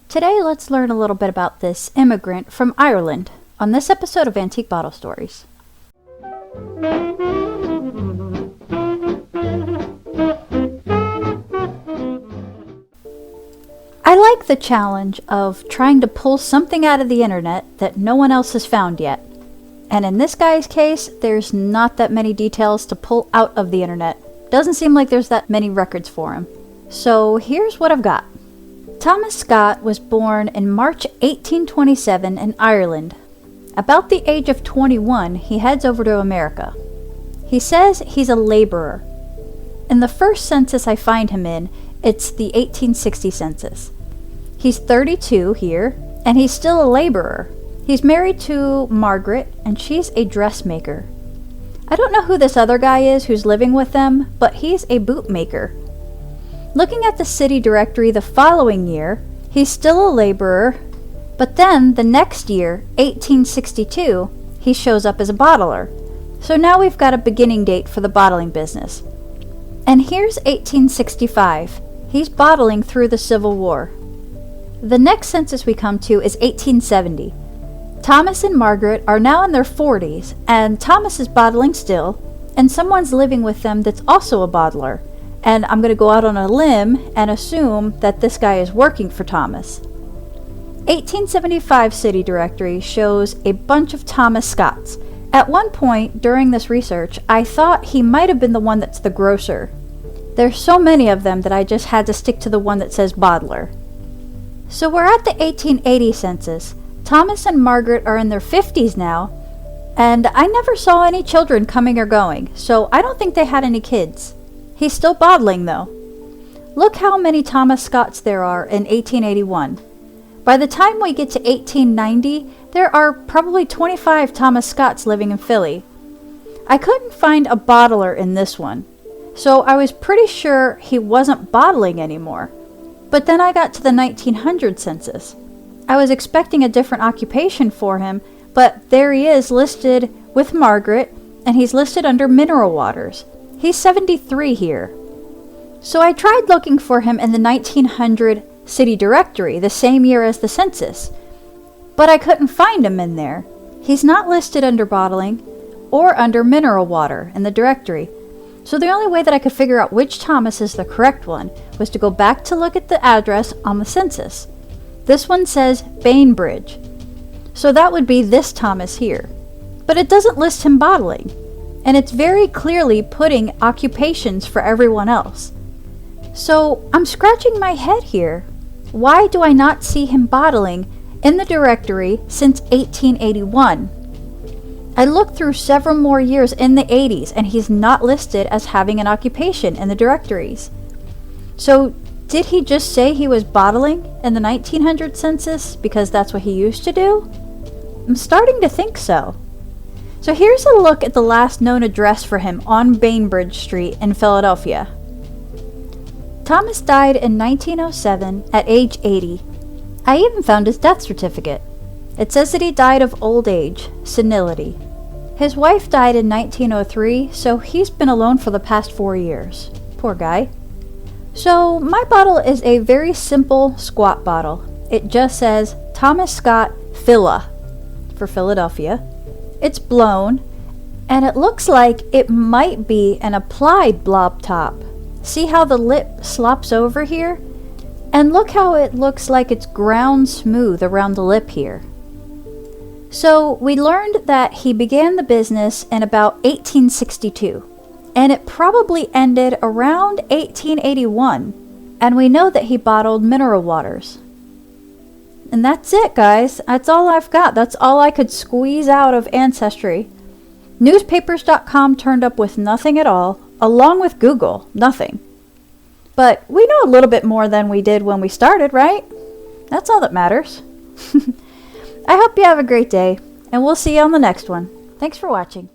Today, let's learn a little bit about this immigrant from Ireland on this episode of Antique Bottle Stories. I like the challenge of trying to pull something out of the internet that no one else has found yet. And in this guy's case, there's not that many details to pull out of the internet. Doesn't seem like there's that many records for him. So here's what I've got. Thomas Scott was born in March 1827 in Ireland. About the age of 21, he heads over to America. He says he's a laborer. In the first census I find him in, it's the 1860 census. He's 32 here, and he's still a laborer. He's married to Margaret, and she's a dressmaker. I don't know who this other guy is who's living with them, but he's a bootmaker. Looking at the city directory the following year, he's still a laborer, but then the next year, 1862, he shows up as a bottler. So now we've got a beginning date for the bottling business. And here's 1865. He's bottling through the Civil War. The next census we come to is 1870. Thomas and Margaret are now in their 40s, and Thomas is bottling still, and someone's living with them that's also a bottler. And I'm going to go out on a limb and assume that this guy is working for Thomas. 1875 city directory shows a bunch of Thomas Scotts. At one point during this research, I thought he might have been the one that's the grocer. There's so many of them that I just had to stick to the one that says bottler. So we're at the 1880 census. Thomas and Margaret are in their 50s now, and I never saw any children coming or going, so I don't think they had any kids. He's still bottling, though. Look how many Thomas Scotts there are in 1881. By the time we get to 1890, there are probably 25 Thomas Scotts living in Philly. I couldn't find a bottler in this one, so I was pretty sure he wasn't bottling anymore. But then I got to the 1900 census. I was expecting a different occupation for him, but there he is listed with Margaret, and he's listed under mineral waters. He's 73 here. So I tried looking for him in the 1900 city directory, the same year as the census, but I couldn't find him in there. He's not listed under bottling or under mineral water in the directory. So the only way that I could figure out which Thomas is the correct one was to go back to look at the address on the census. This one says Bainbridge. So that would be this Thomas here. But it doesn't list him bottling. And it's very clearly putting occupations for everyone else. So I'm scratching my head here. Why do I not see him bottling in the directory since 1881? I looked through several more years in the 80s, and he's not listed as having an occupation in the directories. So did he just say he was bottling in the 1900 census because that's what he used to do? I'm starting to think so. So here's a look at the last known address for him on Bainbridge Street in Philadelphia. Thomas died in 1907 at age 80. I even found his death certificate. It says that he died of old age, senility. His wife died in 1903, so he's been alone for the past 4 years. Poor guy. So my bottle is a very simple squat bottle. It just says Thomas Scott Phila for Philadelphia. It's blown, and it looks like it might be an applied blob top. See how the lip slops over here? And look how it looks like it's ground smooth around the lip here. So we learned that he began the business in about 1862, and it probably ended around 1881, and we know that he bottled mineral waters. And that's it, guys. That's all I've got. That's all I could squeeze out of Ancestry. Newspapers.com turned up with nothing at all, along with Google, nothing. But we know a little bit more than we did when we started, right? That's all that matters. I hope you have a great day, and we'll see you on the next one. Thanks for watching.